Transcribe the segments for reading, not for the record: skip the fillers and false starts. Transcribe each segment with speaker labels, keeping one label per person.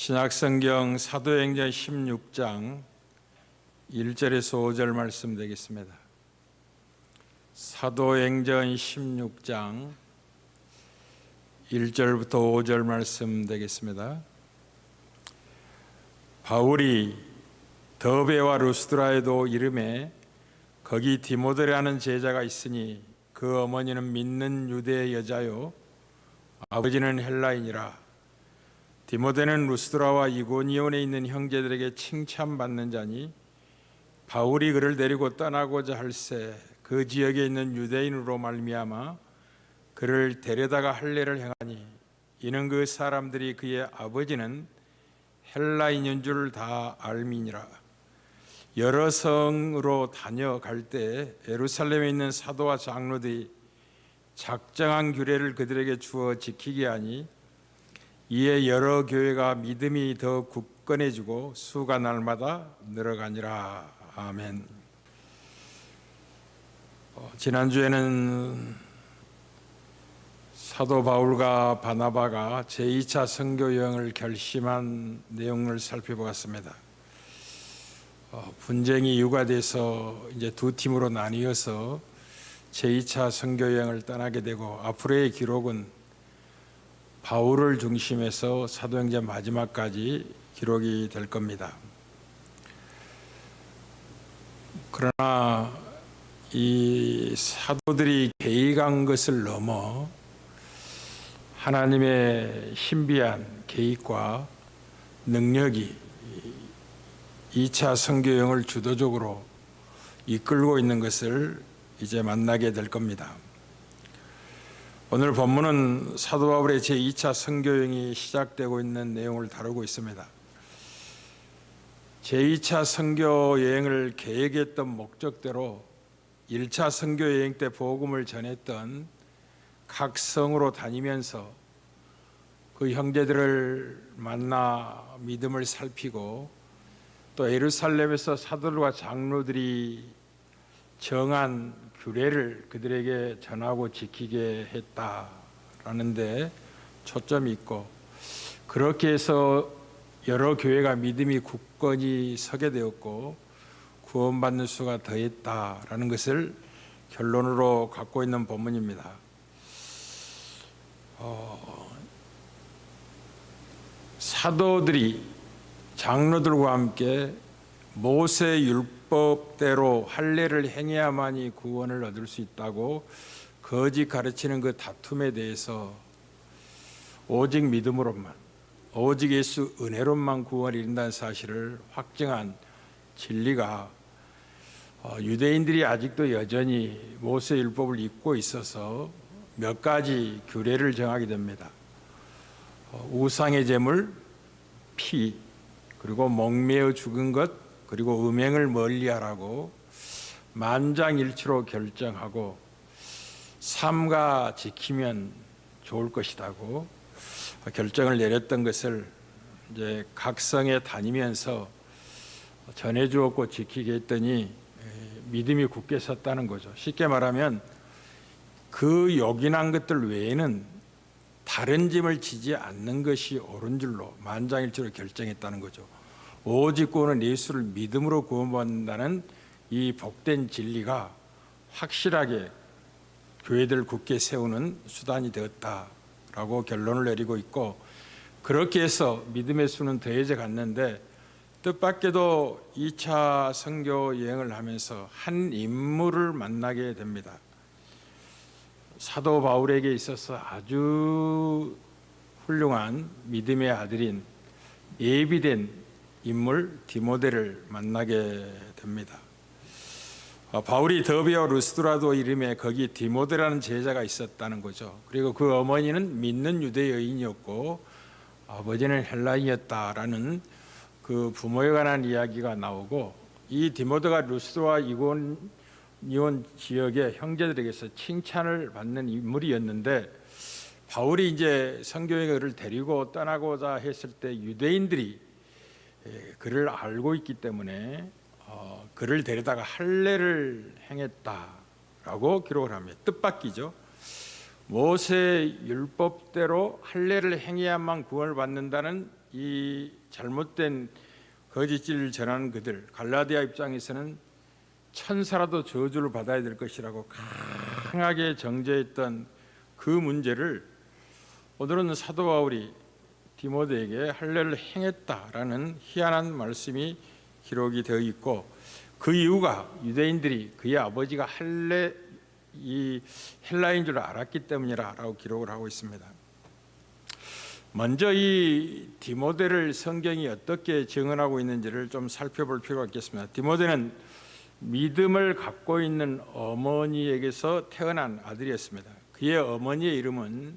Speaker 1: 신약성경 사도행전 16장 1절에서 5절 말씀 되겠습니다. 사도행전 16장 1절부터 5절 말씀 되겠습니다. 바울이 더베와 루스드라에도 이름에 거기 디모데라는 제자가 있으니 그 어머니는 믿는 유대 여자요 아버지는 헬라인이라. 디모데는 루스드라와 이고니온에 있는 형제들에게 칭찬받는 자니 바울이 그를 데리고 떠나고자 할새 그 지역에 있는 유대인으로 말미암아 그를 데려다가 할례를 행하니 이는 그 사람들이 그의 아버지는 헬라인인 줄 다 알미니라. 여러 성으로 다녀갈 때 예루살렘에 있는 사도와 장로들이 작정한 규례를 그들에게 주어 지키게 하니 이에 여러 교회가 믿음이 더 굳건해지고 수가 날마다 늘어가니라. 아멘. 지난주에는 사도 바울과 바나바가 제2차 선교 여행을 결심한 내용을 살펴보았습니다. 분쟁이 유가돼서 이제 두 팀으로 나뉘어서 제2차 선교 여행을 떠나게 되고 앞으로의 기록은 바울을 중심해서 사도행전 마지막까지 기록이 될 겁니다. 그러나 이 사도들이 계획한 것을 넘어 하나님의 신비한 계획과 능력이 2차 선교 여행을 주도적으로 이끌고 있는 것을 이제 만나게 될 겁니다. 오늘 본문은 사도 바울의 제2차 선교 여행이 시작되고 있는 내용을 다루고 있습니다. 제2차 선교 여행을 계획했던 목적대로 1차 선교 여행 때 복음을 전했던 각 성으로 다니면서 그 형제들을 만나 믿음을 살피고 또 예루살렘에서 사도들과 장로들이 정한 규례를 그들에게 전하고 지키게 했다라는 데 초점이 있고, 그렇게 해서 여러 교회가 믿음이 굳건히 서게 되었고 구원받는 수가 더했다라는 것을 결론으로 갖고 있는 본문입니다. 사도들이 장로들과 함께 모세 율법대로 할례를 행해야만이 구원을 얻을 수 있다고 거짓 가르치는 그 다툼에 대해서 오직 믿음으로만, 오직 예수 은혜로만 구원을 이룬다는 사실을 확증한 진리가 유대인들이 아직도 여전히 모세 율법을 잊고 있어서 몇 가지 규례를 정하게 됩니다. 우상의 제물, 피, 그리고 목매어 죽은 것, 그리고 음행을 멀리하라고 만장일치로 결정하고 삼가 지키면 좋을 것이라고 결정을 내렸던 것을 이제 각 성에 다니면서 전해주었고 지키게 했더니 믿음이 굳게 섰다는 거죠. 쉽게 말하면 그 요긴한 것들 외에는 다른 짐을 지지 않는 것이 옳은 줄로 만장일치로 결정했다는 거죠. 오직 구원은 예수를 믿음으로 구원받는다는 이 복된 진리가 확실하게 교회들을 굳게 세우는 수단이 되었다라고 결론을 내리고 있고, 그렇게 해서 믿음의 수는 더해져 갔는데 뜻밖에도 2차 선교 여행을 하면서 한 인물을 만나게 됩니다. 사도 바울에게 있어서 아주 훌륭한 믿음의 아들인 예비된 인물 디모데를 만나게 됩니다. 바울이 더베와 루스드라도 이름에 거기 디모데라는 제자가 있었다는 거죠. 그리고 그 어머니는 믿는 유대 여인이었고 아버지는 헬라인이었다라는 그 부모에 관한 이야기가 나오고, 이 디모데가 루스드라와 이고니온 지역의 형제들에게서 칭찬을 받는 인물이었는데, 바울이 이제 선교여행을 데리고 떠나고자 했을 때 유대인들이 그를 알고 있기 때문에 그를 데려다가 할례를 행했다라고 기록을 합니다. 뜻밖이죠. 모세 율법대로 할례를 행해야만 구원을 받는다는 이 잘못된 거짓 진리를 전하는 그들, 갈라디아 입장에서는 천사라도 저주를 받아야 될 것이라고 강하게 정죄했던 그 문제를 오늘은 사도 바울이 디모데에게 할례를 행했다라는 희한한 말씀이 기록이 되어 있고, 그 이유가 유대인들이 그의 아버지가 이 헬라인 줄 알았기 때문이라고 기록을 하고 있습니다. 먼저 이 디모데를 성경이 어떻게 증언하고 있는지를 좀 살펴볼 필요가 있겠습니다. 디모데는 믿음을 갖고 있는 어머니에게서 태어난 아들이었습니다. 그의 어머니의 이름은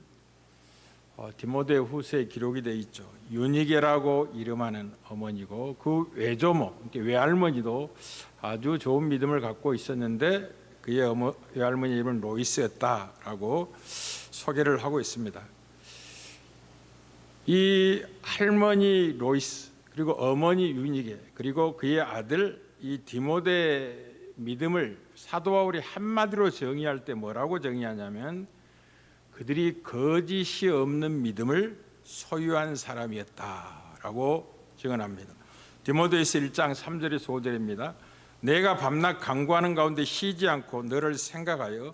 Speaker 1: 디모데 후서에 기록이 되어 있죠. 유니게라고 이름하는 어머니고, 그 외조모, 외할머니도 아주 좋은 믿음을 갖고 있었는데 그의 외할머니 이름은 로이스였다라고 소개를 하고 있습니다. 이 할머니 로이스, 그리고 어머니 유니게, 그리고 그의 아들 이 디모데 믿음을 사도 바울이 한마디로 정의할 때 뭐라고 정의하냐면, 그들이 거짓이 없는 믿음을 소유한 사람이었다라고 증언합니다. 디모데후서 1장 3절에서 5절입니다. 내가 밤낮 간구하는 가운데 쉬지 않고 너를 생각하여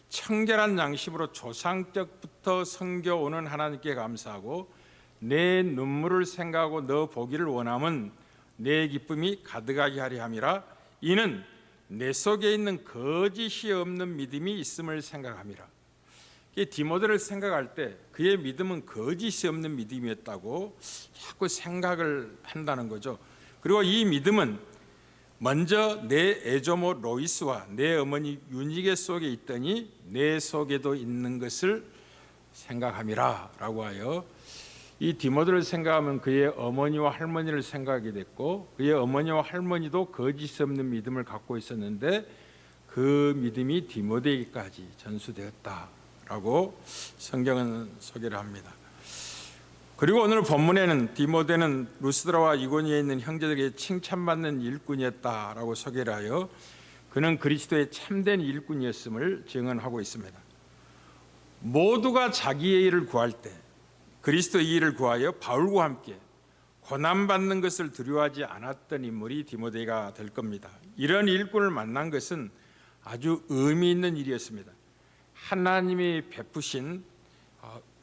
Speaker 1: 청결한 양심으로 조상 때부터 섬겨오는 하나님께 감사하고, 내 눈물을 생각하고 너 보기를 원함은 내 기쁨이 가득하게 하려 함이라. 이는 내 속에 있는 거짓이 없는 믿음이 있음을 생각함이라. 디모데를 생각할 때 그의 믿음은 거짓이 없는 믿음이었다고 자꾸 생각을 한다는 거죠. 그리고 이 믿음은 먼저 내 애조모 로이스와 내 어머니 유니게 속에 있더니 내 속에도 있는 것을 생각함이라 라고 하여, 이 디모데를 생각하면 그의 어머니와 할머니를 생각하게 됐고, 그의 어머니와 할머니도 거짓 없는 믿음을 갖고 있었는데 그 믿음이 디모데에게까지 전수되었다라고 성경은 소개를 합니다. 그리고 오늘 본문에는 디모데는 루스드라와 이고니에 있는 형제들에게 칭찬받는 일꾼이었다라고 소개를 하여 그는 그리스도의 참된 일꾼이었음을 증언하고 있습니다. 모두가 자기의 일을 구할 때 그리스도의 일을 구하여 바울과 함께 고난받는 것을 두려워하지 않았던 인물이 디모데가 될 겁니다. 이런 일꾼을 만난 것은 아주 의미 있는 일이었습니다. 하나님이 베푸신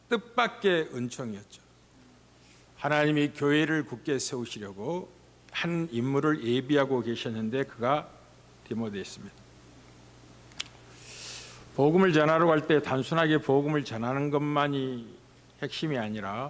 Speaker 1: 뜻밖의 은총이었죠. 하나님이 교회를 굳게 세우시려고 한 인물을 예비하고 계셨는데 그가 디모데였습니다. 복음을 전하러 갈 때 단순하게 복음을 전하는 것만이 핵심이 아니라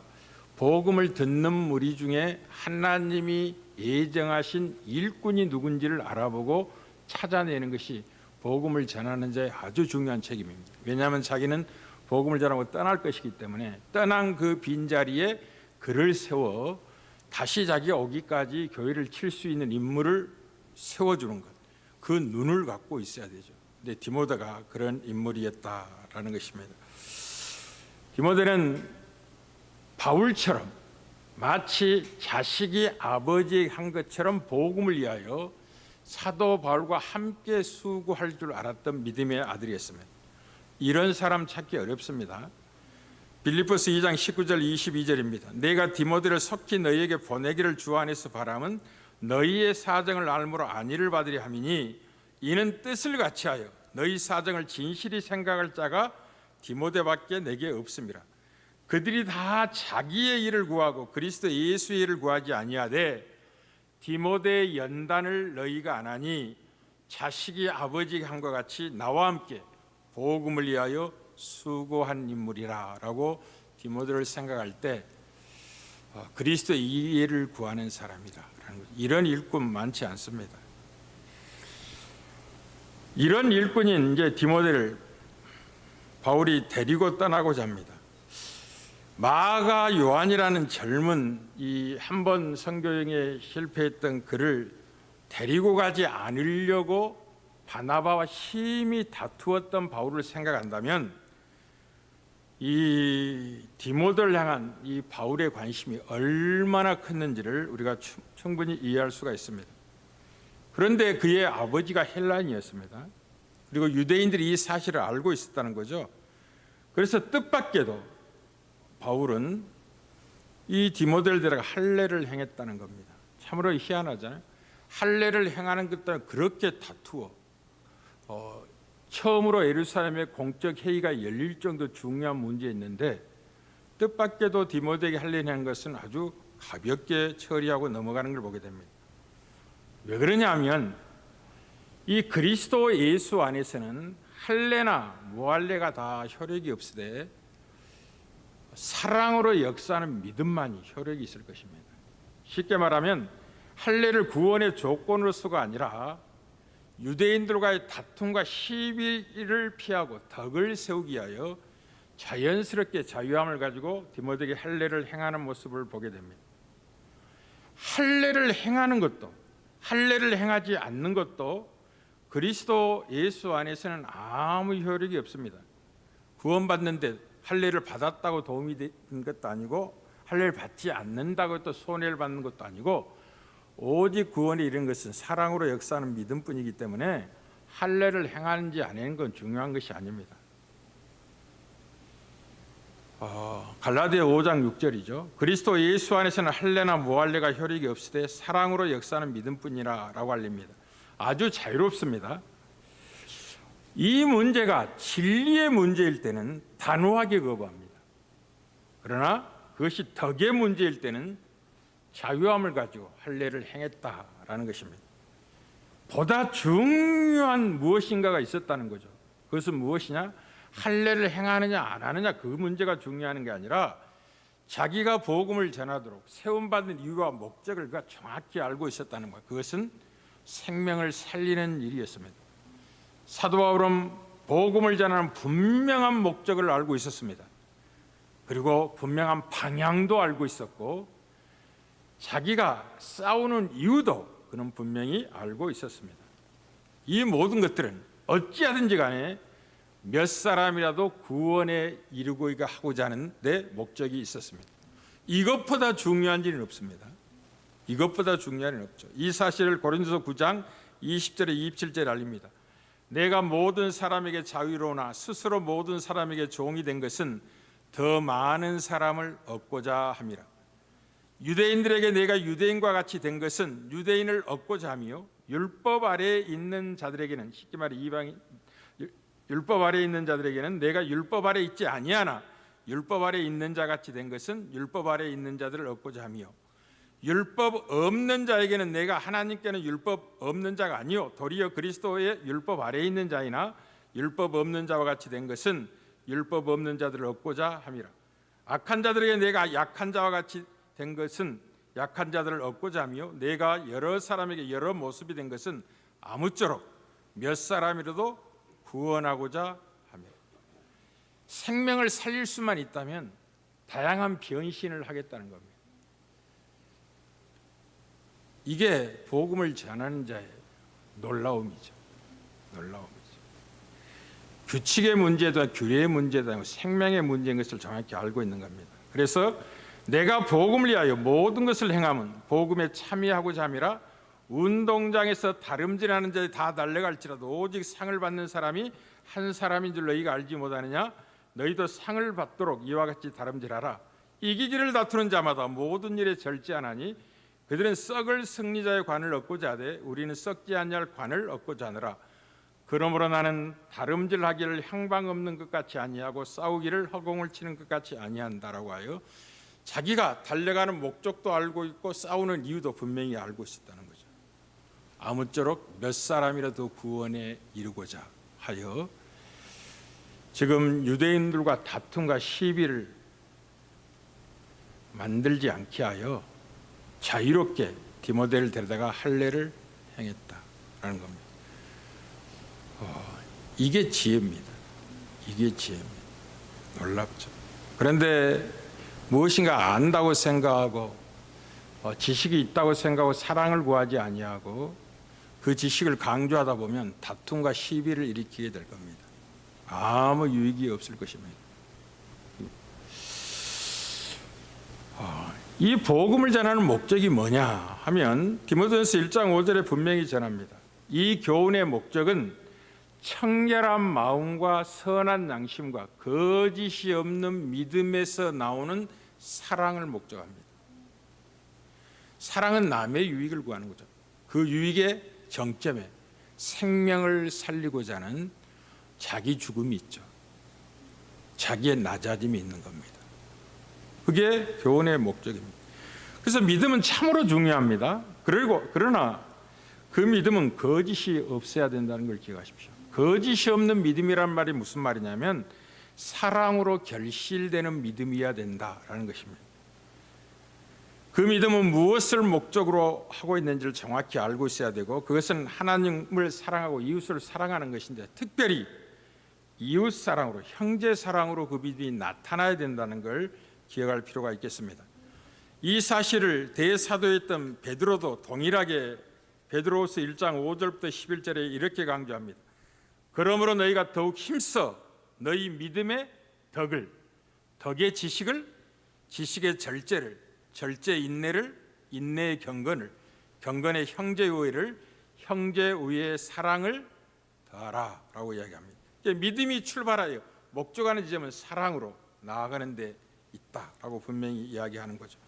Speaker 1: 복음을 듣는 무리 중에 하나님이 예정하신 일꾼이 누군지를 알아보고 찾아내는 것이 복음을 전하는 자의 아주 중요한 책임입니다. 왜냐하면 자기는 복음을 전하고 떠날 것이기 때문에 떠난 그 빈자리에 그를 세워 다시 자기가 오기까지 교회를 칠 수 있는 인물을 세워주는 것, 그 눈을 갖고 있어야 되죠. 근데 디모데가 그런 인물이었다라는 것입니다. 디모데는 바울처럼 마치 자식이 아버지에게 한 것처럼 복음을 위하여 사도 바울과 함께 수고할 줄 알았던 믿음의 아들이었습니다. 이런 사람 찾기 어렵습니다. 빌립보서 2장 19절 22절입니다. 내가 디모데를 속히 너희에게 보내기를 주 안에서 바람은 너희의 사정을 알므로 안위를 받으려 함이니, 이는 뜻을 같이하여 너희 사정을 진실히 생각할 자가 디모데밖에 내게 없습니다. 그들이 다 자기의 일을 구하고 그리스도 예수의 일을 구하지 아니하되 디모데의 연단을 너희가 안 하니 자식이 아버지에게 한과 같이 나와 함께 복음을 위하여 수고한 인물이라 라고 디모데를 생각할 때 그리스도 이 일을 구하는 사람이다. 이런 일꾼 많지 않습니다. 이런 일꾼인 이제 디모데를 바울이 데리고 떠나고자 합니다. 마가 요한이라는 젊은 이 한 번 선교여행에 실패했던 그를 데리고 가지 않으려고 바나바와 심히 다투었던 바울을 생각한다면 이 디모데를 향한 이 바울의 관심이 얼마나 컸는지를 우리가 충분히 이해할 수가 있습니다. 그런데 그의 아버지가 헬라인이었습니다. 그리고 유대인들이 이 사실을 알고 있었다는 거죠. 그래서 뜻밖에도 바울은 이 디모데를 데려가 할례를 행했다는 겁니다. 참으로 희한하잖아요. 할례를 행하는 것도 그렇게 다투어 처음으로 예루살렘의 공적 회의가 열릴 정도 중요한 문제였는데 뜻밖에도 디모데에게 할례를 한 것은 아주 가볍게 처리하고 넘어가는 걸 보게 됩니다. 왜 그러냐면 이 그리스도 예수 안에서는 할례나 무할례가 다 효력이 없으되 사랑으로 역사하는 믿음만이 효력이 있을 것입니다. 쉽게 말하면 할례를 구원의 조건으로서가 아니라 유대인들과의 다툼과 시비를 피하고 덕을 세우기 위하여 자연스럽게 자유함을 가지고 디모데에게 할례를 행하는 모습을 보게 됩니다. 할례를 행하는 것도 할례를 행하지 않는 것도 그리스도 예수 안에서는 아무 효력이 없습니다. 구원받는데 할례를 받았다고 도움이 되는 것도 아니고 할례를 받지 않는다고 또 손해를 받는 것도 아니고 오직 구원에 이른 것은 사랑으로 역사하는 믿음뿐이기 때문에 할례를 행하는지 안 하는 건 중요한 것이 아닙니다. 갈라디아 5장 6절이죠. 그리스도 예수 안에서는 할례나 무할례가 효력이 없으되 사랑으로 역사하는 믿음뿐이라고 알립니다. 아주 자유롭습니다. 이 문제가 진리의 문제일 때는 단호하게 거부합니다. 그러나 그것이 덕의 문제일 때는 자유함을 가지고 할례를 행했다라는 것입니다. 보다 중요한 무엇인가가 있었다는 거죠. 그것은 무엇이냐? 할례를 행하느냐 안 하느냐 그 문제가 중요한 게 아니라 자기가 복음을 전하도록 세움받는 이유와 목적을 그가 정확히 알고 있었다는 거예요. 그것은 생명을 살리는 일이었습니다. 사도 바울은 복음을 전하는 분명한 목적을 알고 있었습니다. 그리고 분명한 방향도 알고 있었고 자기가 싸우는 이유도 그는 분명히 알고 있었습니다. 이 모든 것들은 어찌하든지 간에 몇 사람이라도 구원에 이르고자 하고자 하는 내 목적이 있었습니다. 이것보다 중요한 일은 없습니다. 이것보다 중요한 일은 없죠. 이 사실을 고린도서 9장 20절에 27절에 알립니다. 내가 모든 사람에게 자유로우나 스스로 모든 사람에게 종이 된 것은 더 많은 사람을 얻고자 함이라. 유대인들에게 내가 유대인과 같이 된 것은 유대인을 얻고자 함이요 율법 아래에 있는 자들에게는 쉽게 말해 이방인 율법 아래에 있는 자들에게는 내가 율법 아래에 있지 아니하나 율법 아래에 있는 자 같이 된 것은 율법 아래에 있는 자들을 얻고자 함이요 율법 없는 자에게는 내가 하나님께는 율법 없는 자가 아니요 도리어 그리스도의 율법 아래에 있는 자이나 율법 없는 자와 같이 된 것은 율법 없는 자들을 얻고자 함이라. 악한 자들에게 내가 약한 자와 같이 된 것은 약한 자들을 얻고자 하며 내가 여러 사람에게 여러 모습이 된 것은 아무쪼록 몇 사람이라도 구원하고자 하며 생명을 살릴 수만 있다면 다양한 변신을 하겠다는 겁니다. 이게 복음을 전하는 자의 놀라움이죠. 놀라움이죠. 규칙의 문제도 규례의 문제도 아니고 생명의 문제인 것을 정확히 알고 있는 겁니다. 그래서 내가 복음을 위하여 모든 것을 행하면 복음에 참여하고자 함이라. 운동장에서 다름질하는 자들이 다 날려갈지라도 오직 상을 받는 사람이 한 사람인 줄 너희가 알지 못하느냐? 너희도 상을 받도록 이와 같이 다름질하라. 이기기를 다투는 자마다 모든 일에 절제하나니 그들은 썩을 승리자의 관을 얻고자 하되 우리는 썩지 아니할 관을 얻고자 하느라. 그러므로 나는 다름질하기를 향방 없는 것 같이 아니하고 싸우기를 허공을 치는 것 같이 아니한다라고 하여 자기가 달려가는 목적도 알고 있고 싸우는 이유도 분명히 알고 있었다는 거죠. 아무쪼록 몇 사람이라도 구원에 이르고자 하여 지금 유대인들과 다툼과 시비를 만들지 않게 하여 자유롭게 디모데를 데려다가 할례를 행했다라는 겁니다. 이게 지혜입니다. 이게 지혜입니다. 놀랍죠. 그런데 무엇인가 안다고 생각하고 지식이 있다고 생각하고 사랑을 구하지 아니하고 그 지식을 강조하다 보면 다툼과 시비를 일으키게 될 겁니다. 아무 유익이 없을 것입니다. 이 복음을 전하는 목적이 뭐냐 하면 디모데전서 1장 5절에 분명히 전합니다. 이 교훈의 목적은 청결한 마음과 선한 양심과 거짓이 없는 믿음에서 나오는 사랑을 목적합니다. 사랑은 남의 유익을 구하는 거죠. 그 유익의 정점에 생명을 살리고자 하는 자기 죽음이 있죠. 자기의 낮아짐이 있는 겁니다. 그게 교훈의 목적입니다. 그래서 믿음은 참으로 중요합니다. 그러나 그 믿음은 거짓이 없어야 된다는 걸 기억하십시오. 거짓이 없는 믿음이란 말이 무슨 말이냐면 사랑으로 결실되는 믿음이어야 된다라는 것입니다. 그 믿음은 무엇을 목적으로 하고 있는지를 정확히 알고 있어야 되고, 그것은 하나님을 사랑하고 이웃을 사랑하는 것인데, 특별히 이웃 사랑으로, 형제 사랑으로 그 믿음이 나타나야 된다는 걸 기억할 필요가 있겠습니다. 이 사실을 대사도였던 베드로도 동일하게 베드로후서 1장 5절부터 11절에 이렇게 강조합니다. 그러므로 너희가 더욱 힘써 너희 믿음의 덕을, 덕의 지식을, 지식의 절제를, 절제 인내를, 인내의 경건을, 경건의 형제 우애를, 형제 우애의 사랑을 더하라 라고 이야기합니다. 믿음이 출발하여 목적하는 지점은 사랑으로 나아가는 데 있다라고 분명히 이야기하는 거죠.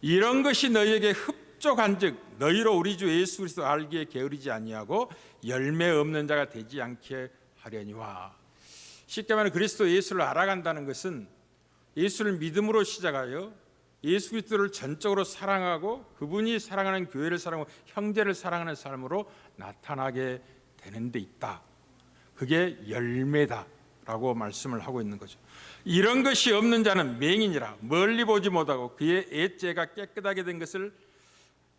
Speaker 1: 이런 것이 너희에게 흡족한즉 너희로 우리 주 예수 그리스도 알기에 게으르지 아니하고 열매 없는 자가 되지 않게 하려니와. 쉽게 말하면 그리스도 예수를 알아간다는 것은 예수를 믿음으로 시작하여 예수 그리스도를 전적으로 사랑하고 그분이 사랑하는 교회를 사랑하고 형제를 사랑하는 삶으로 나타나게 되는 데 있다. 그게 열매다라고 말씀을 하고 있는 거죠. 이런 것이 없는 자는 맹인이라 멀리 보지 못하고 그의 애죄가 깨끗하게 된 것을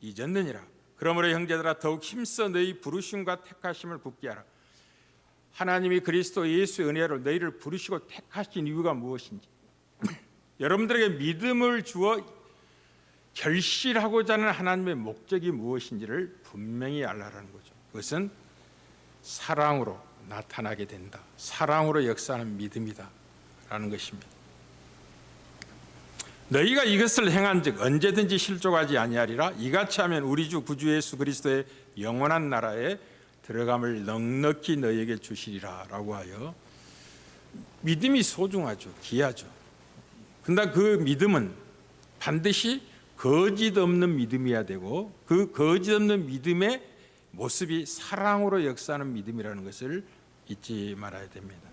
Speaker 1: 잊었느니라. 그러므로 형제들아 더욱 힘써 너희 부르심과 택하심을 굳게 하라. 하나님이 그리스도 예수의 은혜로 너희를 부르시고 택하신 이유가 무엇인지, 여러분들에게 믿음을 주어 결실하고자 하는 하나님의 목적이 무엇인지를 분명히 알라라는 거죠. 그것은 사랑으로 나타나게 된다. 사랑으로 역사하는 믿음이다 라는 것입니다. 너희가 이것을 행한즉 언제든지 실족하지 아니하리라. 이같이 하면 우리 주 구주 예수 그리스도의 영원한 나라에 들어감을 넉넉히 너희에게 주시리라 라고 하여 믿음이 소중하죠. 귀하죠. 근데 그 믿음은 반드시 거짓 없는 믿음이어야 되고, 그 거짓 없는 믿음의 모습이 사랑으로 역사하는 믿음이라는 것을 잊지 말아야 됩니다.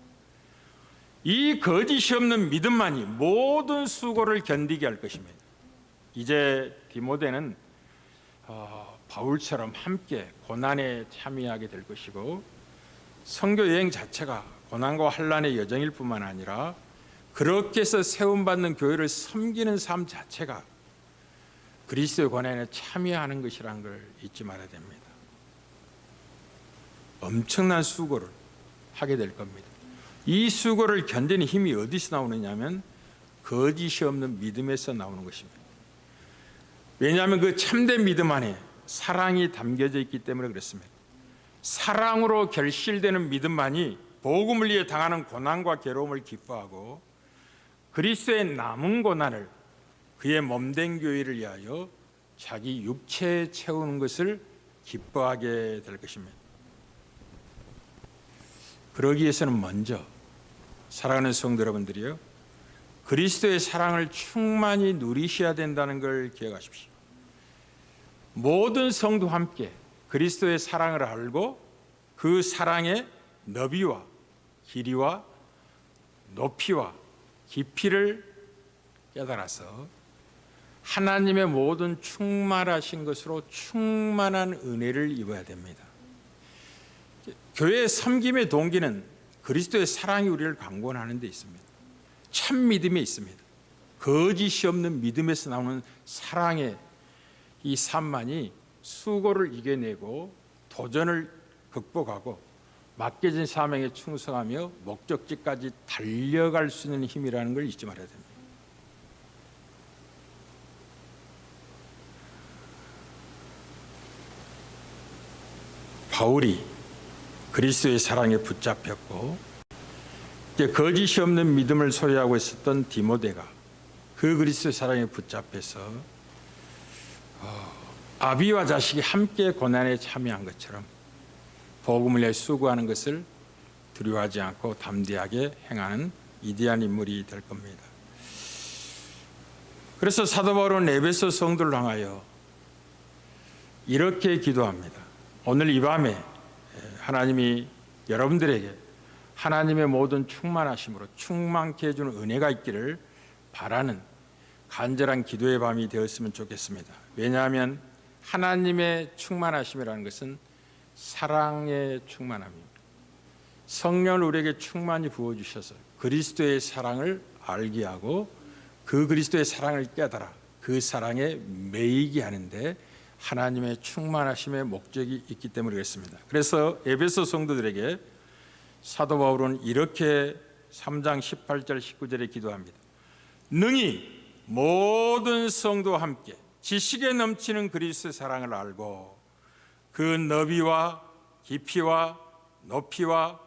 Speaker 1: 이 거짓이 없는 믿음만이 모든 수고를 견디게 할 것입니다. 이제 디모데는 바울처럼 함께 고난에 참여하게 될 것이고, 선교 여행 자체가 고난과 환난의 여정일 뿐만 아니라 그렇게 해서 세움받는 교회를 섬기는 삶 자체가 그리스도의 고난에 참여하는 것이라는 걸 잊지 말아야 됩니다. 엄청난 수고를 하게 될 겁니다. 이 수고를 견디는 힘이 어디서 나오느냐면 거짓이 없는 믿음에서 나오는 것입니다. 왜냐하면 그 참된 믿음 안에 사랑이 담겨져 있기 때문에 그렇습니다. 사랑으로 결실되는 믿음만이 복음을 위해 당하는 고난과 괴로움을 기뻐하고 그리스도의 남은 고난을 그의 몸된 교회를 위하여 자기 육체에 채우는 것을 기뻐하게 될 것입니다. 그러기 위해서는 먼저 사랑하는 성도 여러분들이요, 그리스도의 사랑을 충만히 누리셔야 된다는 걸 기억하십시오. 모든 성도와 함께 그리스도의 사랑을 알고 그 사랑의 너비와 길이와 높이와 깊이를 깨달아서 하나님의 모든 충만하신 것으로 충만한 은혜를 입어야 됩니다. 교회의 섬김의 동기는 그리스도의 사랑이 우리를 강권하는 데 있습니다. 참 믿음에 있습니다. 거짓이 없는 믿음에서 나오는 사랑의 이 삶만이 수고를 이겨내고 도전을 극복하고 맡겨진 사명에 충성하며 목적지까지 달려갈 수 있는 힘이라는 걸 잊지 말아야 됩니다. 바울이 그리스도의 사랑에 붙잡혔고 거짓이 없는 믿음을 소유하고 있었던 디모데가 그 그리스도의 사랑에 붙잡혀서 아비와 자식이 함께 고난에 참여한 것처럼 복음을 위해 수고하는 것을 두려워하지 않고 담대하게 행하는 위대한 인물이 될 겁니다. 그래서 사도 바울은 에베소 성도를 향하여 이렇게 기도합니다. 오늘 이 밤에 하나님이 여러분들에게 하나님의 모든 충만하심으로 충만케 해주는 은혜가 있기를 바라는 간절한 기도의 밤이 되었으면 좋겠습니다. 왜냐하면 하나님의 충만하심이라는 것은 사랑의 충만함입니다. 성령을 우리에게 충만히 부어주셔서 그리스도의 사랑을 알게 하고 그 그리스도의 사랑을 깨달아 그 사랑에 매이게 하는데 하나님의 충만하심의 목적이 있기 때문에 그렇습니다. 그래서 에베소 성도들에게 사도 바울은 이렇게 3장 18절 19절에 기도합니다. 능히 모든 성도와 함께 지식에 넘치는 그리스도의 사랑을 알고 그 너비와 깊이와 높이와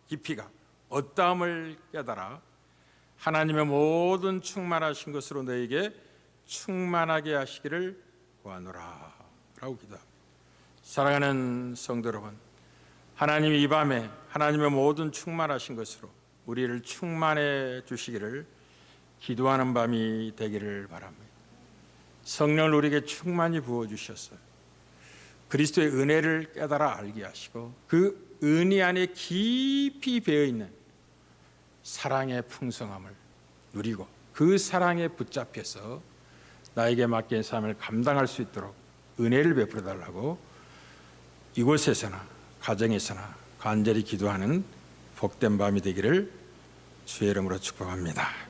Speaker 1: 깊이가 어떠함을 깨달아 하나님의 모든 충만하신 것으로 너에게 충만하게 하시기를 구하노라 라고 기도합니다. 사랑하는 성도 여러분, 하나님이 이 밤에 하나님의 모든 충만하신 것으로 우리를 충만해 주시기를 기도하는 밤이 되기를 바랍니다. 성령을 우리에게 충만히 부어주셔서 그리스도의 은혜를 깨달아 알게 하시고 그 은혜 안에 깊이 배어있는 사랑의 풍성함을 누리고 그 사랑에 붙잡혀서 나에게 맡긴 삶을 감당할 수 있도록 은혜를 베풀어 달라고 이곳에서나 가정에서나 간절히 기도하는 복된 밤이 되기를 주의 이름으로 축복합니다.